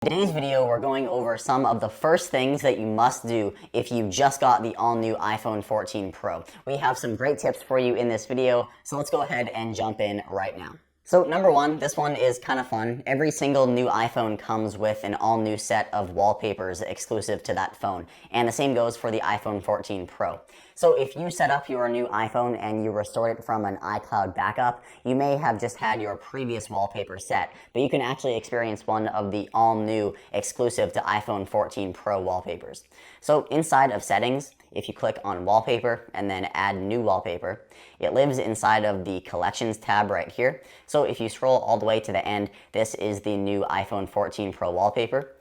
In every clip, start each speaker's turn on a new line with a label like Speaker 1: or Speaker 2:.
Speaker 1: In today's video, we're going over some of the first things that you must do if you just got the all-new iPhone 14 Pro. We have some great tips for you in this video, so let's go ahead and jump in right now. So number one, this one is kind of fun. Every single new iPhone comes with an all-new set of wallpapers exclusive to that phone, and the same goes for the iPhone 14 Pro. So if you set up your new iPhone and you restored it from an iCloud backup, you may have just had your previous wallpaper set, but you can actually experience one of the all-new exclusive to iPhone 14 Pro wallpapers. So inside of settings, if you click on wallpaper and then add new wallpaper, it lives inside of the collections tab right here. So if you scroll all the way to the end, this is the new iPhone 14 Pro wallpaper.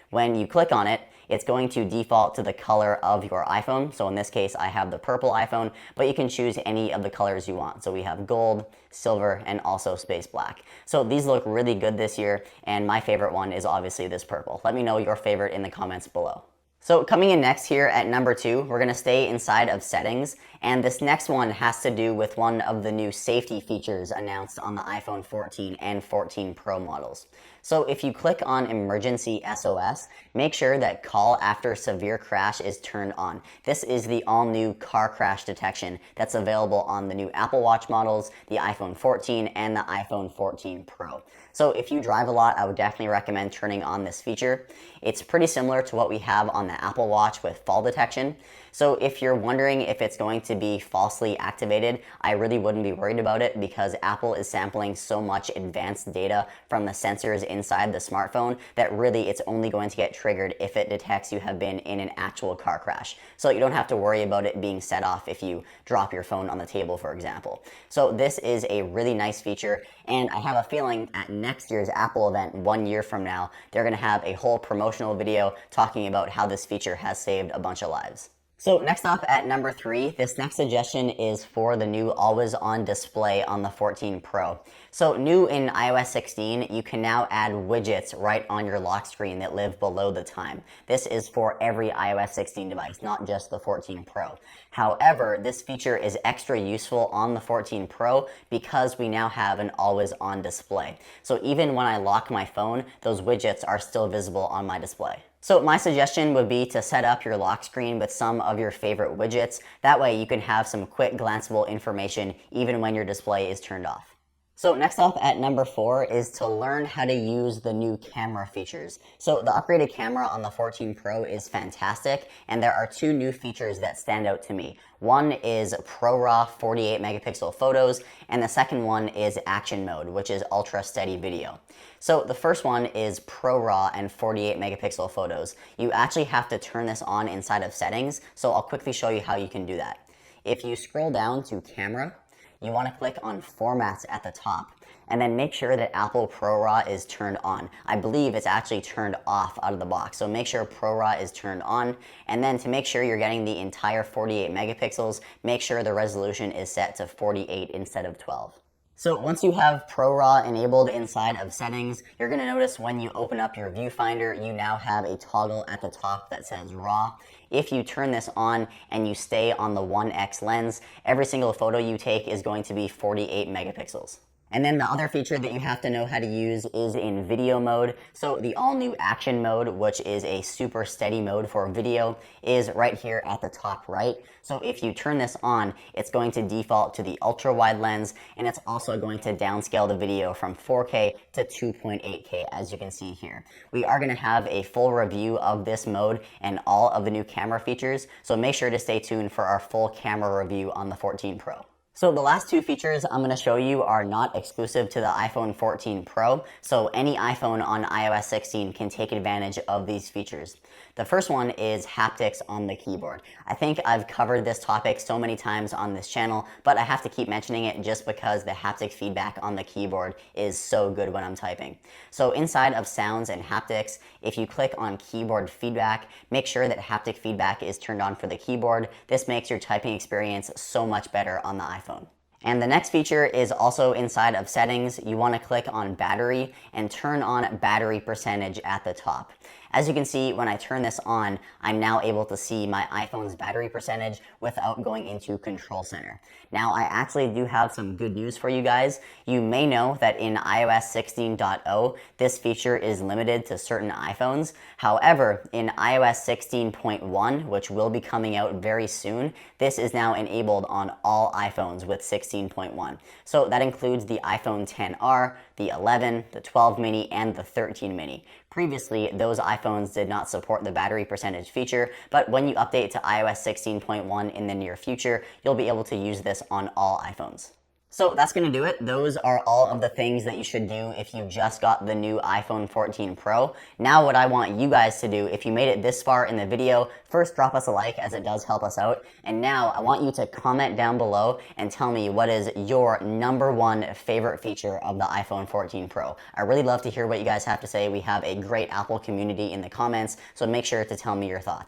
Speaker 1: When you click on it, it's going to default to the color of your iPhone. So in this case, I have the purple iPhone, but you can choose any of the colors you want. So we have gold, silver, and also space black. So these look really good this year, and my favorite one is obviously this purple. Let me know your favorite in the comments below. So coming in next here at number 2, we're going to stay inside of settings, and this next one has to do with one of the new safety features announced on the iPhone 14 and 14 Pro models. So if you click on emergency SOS, make sure that call after severe crash is turned on. This is the all new car crash detection that's available on the new Apple Watch models, the iPhone 14 and the iPhone 14 Pro. So if you drive a lot, I would definitely recommend turning on this feature. It's pretty similar to what we have on the Apple Watch with fall detection. So if you're wondering if it's going to be falsely activated, I really wouldn't be worried about it because Apple is sampling so much advanced data from the sensors inside the smartphone that really it's only going to get triggered if it detects you have been in an actual car crash. So you don't have to worry about it being set off if you drop your phone on the table, for example. So this is a really nice feature, and I have a feeling at next year's Apple event 1 year from now, they're going to have a whole promotional video talking about how this feature has saved a bunch of lives. So next up at number 3, this next suggestion is for the new always on display on the 14 Pro. So new in iOS 16, you can now add widgets right on your lock screen that live below the time. This is for every iOS 16 device, not just the 14 Pro. However, this feature is extra useful on the 14 Pro because we now have an always on display. So even when I lock my phone, those widgets are still visible on my display. So my suggestion would be to set up your lock screen with some of your favorite widgets. That way you can have some quick glanceable information even when your display is turned off. So next up at number 4 is to learn how to use the new camera features. So the upgraded camera on the 14 Pro is fantastic, and there are 2 new features that stand out to me. One is ProRAW 48 megapixel photos, and the second one is action mode, which is ultra steady video. So the first one is ProRAW and 48 megapixel photos. You actually have to turn this on inside of settings, so I'll quickly show you how you can do that. If you scroll down to camera, you want to click on formats at the top and then make sure that Apple ProRAW is turned on. I believe it's actually turned off out of the box, so make sure ProRAW is turned on, and then to make sure you're getting the entire 48 megapixels, make sure the resolution is set to 48 instead of 12. So once you have ProRAW enabled inside of settings, you're going to notice when you open up your viewfinder, you now have a toggle at the top that says RAW. If you turn this on and you stay on the 1x lens, every single photo you take is going to be 48 megapixels. And then the other feature that you have to know how to use is in video mode. So the all new action mode, which is a super steady mode for video, is right here at the top right. So if you turn this on, it's going to default to the ultra wide lens, and it's also going to downscale the video from 4K to 2.8K, as you can see here. We are going to have a full review of this mode and all of the new camera features, so make sure to stay tuned for our full camera review on the 14 Pro. So the last 2 features I'm going to show you are not exclusive to the iPhone 14 Pro, so any iPhone on iOS 16 can take advantage of these features. The first one is haptics on the keyboard. I think I've covered this topic so many times on this channel, but I have to keep mentioning it just because the haptic feedback on the keyboard is so good when I'm typing. So inside of sounds and haptics, if you click on keyboard feedback, make sure that haptic feedback is turned on for the keyboard. This makes your typing experience so much better on the iPhone. And the next feature is also inside of settings. You want to click on battery and turn on battery percentage at the top. As you can see, when I turn this on, I'm now able to see my iPhone's battery percentage without going into Control Center. Now, I actually do have some good news for you guys. You may know that in iOS 16.0, this feature is limited to certain iPhones. However, in iOS 16.1, which will be coming out very soon, this is now enabled on all iPhones with 16.1. So that includes the iPhone XR, the 11, the 12 mini, and the 13 mini. Previously, those iPhones did not support the battery percentage feature, but when you update to iOS 16.1 in the near future, you'll be able to use this on all iPhones. So that's going to do it. Those are all of the things that you should do if you just got the new iPhone 14 Pro. Now what I want you guys to do, if you made it this far in the video, first drop us a like as it does help us out. And now I want you to comment down below and tell me what is your #1 favorite feature of the iPhone 14 Pro. I really love to hear what you guys have to say. We have a great Apple community in the comments, so make sure to tell me your thoughts.